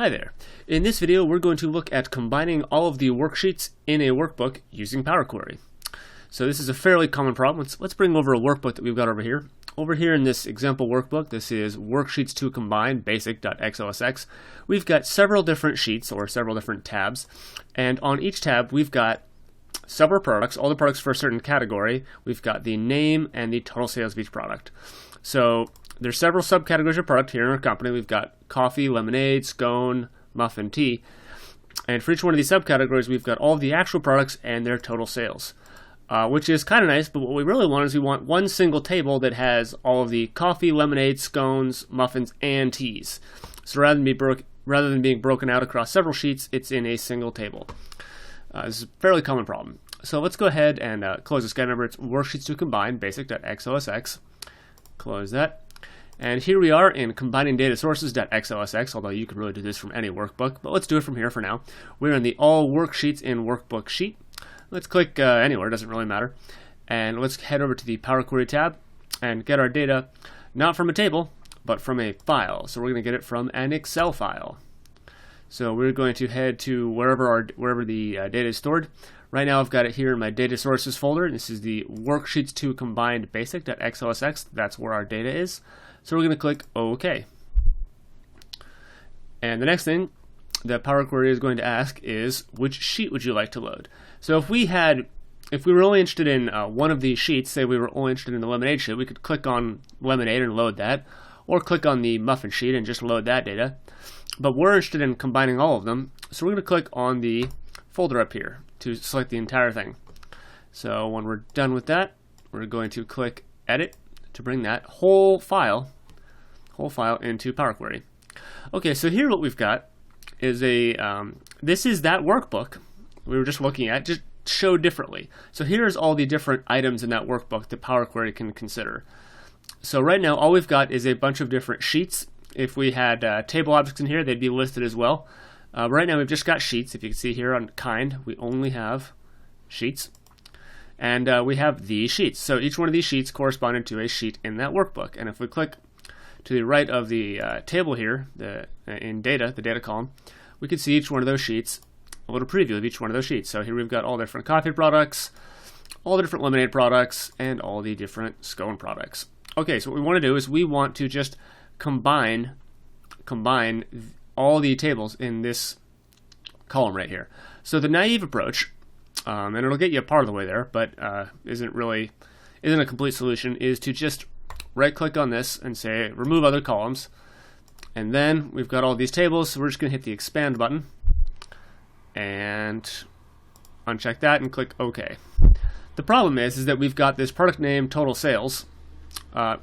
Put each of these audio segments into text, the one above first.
Hi there. In this video, we're going to look at combining all of the worksheets in a workbook using Power Query. So this is a fairly common problem. Let's bring over a workbook that we've got over here. Over here in this example workbook, this is Worksheets to Combine Basic.xosx. We've got several different sheets or several different tabs, and on each tab we've got several products, all the products for a certain category. We've got the name and the total sales of each product. So there's several subcategories of product here in our company. We've got coffee, lemonade, scone, muffin, tea. And for each one of these subcategories, we've got all of the actual products and their total sales, which is kind of nice. But what we really want is we want one single table that has all of the coffee, lemonade, scones, muffins, and teas. So rather than being broken out across several sheets, it's in a single table. This is a fairly common problem. So let's go ahead and close this guy. Remember, it's Worksheets to Combine Basic.xosx. Close that. And here we are in combining data sources.xosx, although you can really do this from any workbook, but let's do it from here for now. We're in the All Worksheets in Workbook sheet. Let's click anywhere, it doesn't really matter. And let's head over to the Power Query tab and get our data not from a table, but from a file. So we're going to get it from an Excel file. So we're going to head to wherever the data is stored. Right now I've got it here in my Data Sources folder. This is the Worksheets to Combined Basic.xosx. That's where our data is. So we're going to click OK. And the next thing that Power Query is going to ask is, which sheet would you like to load? So if we were only interested in one of these sheets, say we were only interested in the lemonade sheet, we could click on lemonade and load that, or click on the muffin sheet and just load that data. But we're interested in combining all of them, so we're going to click on the folder up here to select the entire thing. So when we're done with that, we're going to click Edit to bring that whole file into Power Query. Okay, so here what we've got is this is that workbook we were just looking at, just showed differently. So here's all the different items in that workbook that Power Query can consider. So right now all we've got is a bunch of different sheets. If we had table objects in here, they'd be listed as well. Right now we've just got sheets. If you can see here on kind, we only have sheets. And we have these sheets. So each one of these sheets corresponded to a sheet in that workbook. And if we click to the right of the table here, in data, the data column, we can see each one of those sheets, a little preview of each one of those sheets. So here we've got all the different coffee products, all the different lemonade products, and all the different scone products. Okay, so what we want to do is we want to just combine all the tables in this column right here. So the naive approach, and it'll get you a part of the way there, but isn't a complete solution, is to just right-click on this and say remove other columns, and then we've got all these tables, so we're just going to hit the expand button and uncheck that and click OK. The problem is that we've got this product name total sales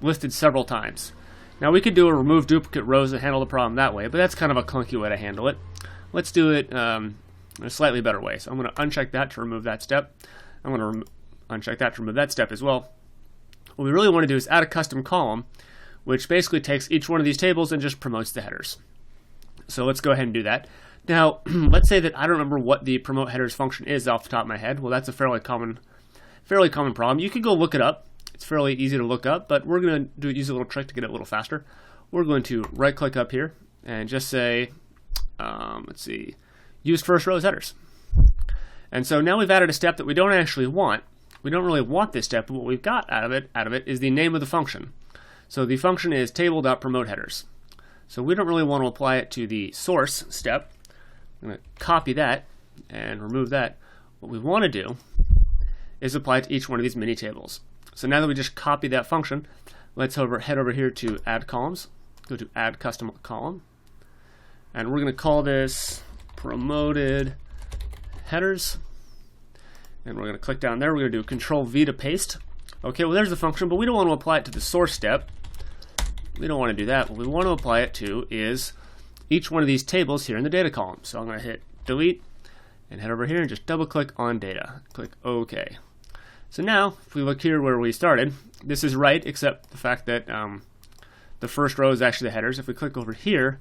listed several times. Now we could do a remove duplicate rows and handle the problem that way, but that's kind of a clunky way to handle it. Let's do it in a slightly better way. So I'm going to uncheck that to remove that step. I'm going to uncheck that to remove that step as well. What we really want to do is add a custom column, which basically takes each one of these tables and just promotes the headers. So let's go ahead and do that. Now, let's say that I don't remember what the promote headers function is off the top of my head. Well, that's a fairly common problem. You could go look it up. It's fairly easy to look up, but we're going to use a little trick to get it a little faster. We're going to right-click up here and just say, let's see, use first row as headers. And so now we've added a step that we don't actually want. We don't really want this step, but what we've got out of it is the name of the function. So the function is table.promoteHeaders. So we don't really want to apply it to the source step. I'm going to copy that and remove that. What we want to do is apply it to each one of these mini tables. So now that we just copied that function, let's head over here to Add Columns, go to Add Custom Column, and we're going to call this Promoted Headers. And we're going to click down there. We're going to do Control-V to paste. Okay, well there's the function, but we don't want to apply it to the source step. We don't want to do that. What we want to apply it to is each one of these tables here in the data column. So I'm going to hit Delete and head over here and just double-click on Data. Click OK. So now, if we look here where we started, this is right, except the fact that the first row is actually the headers. If we click over here,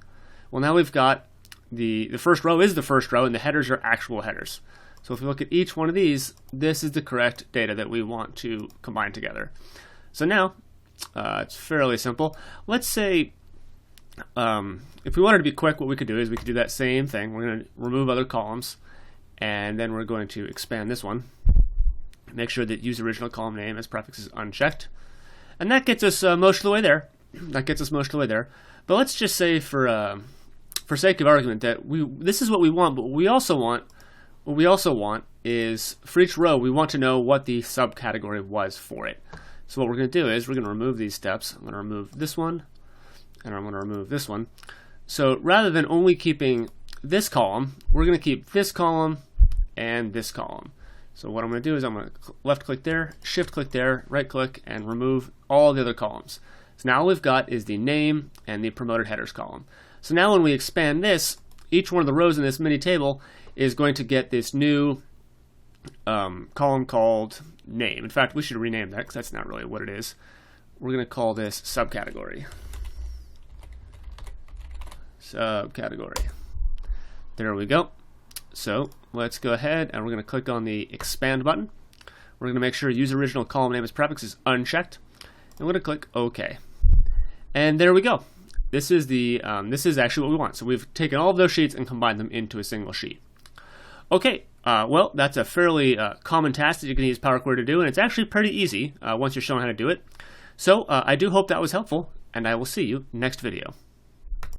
well now we've got the first row is the first row, and the headers are actual headers. So if we look at each one of these, this is the correct data that we want to combine together. So now, it's fairly simple. Let's say If we wanted to be quick, what we could do is we could do that same thing. We're going to remove other columns, and then we're going to expand this one. Make sure that use original column name as prefix is unchecked. And that gets us most of the way there. But let's just say for sake of argument that this is what we want, but what we also want is for each row we want to know what the subcategory was for it. So what we're going to do is we're going to remove these steps. I'm going to remove this one, and I'm going to remove this one. So rather than only keeping this column, we're going to keep this column and this column. So what I'm going to do is I'm going to left click there, shift click there, right click, and remove all the other columns. So now all we've got is the name and the promoted headers column. So now when we expand this, each one of the rows in this mini table is going to get this new column called name. In fact, we should rename that because that's not really what it is. We're going to call this subcategory. Subcategory. There we go. So let's go ahead and we're going to click on the expand button. We're going to make sure use original column name as prefix is unchecked, and we're going to click OK. And there we go. This is actually what we want. So we've taken all of those sheets and combined them into a single sheet. Okay, well, that's a fairly common task that you can use Power Query to do, and it's actually pretty easy once you're shown how to do it. So I do hope that was helpful, and I will see you next video.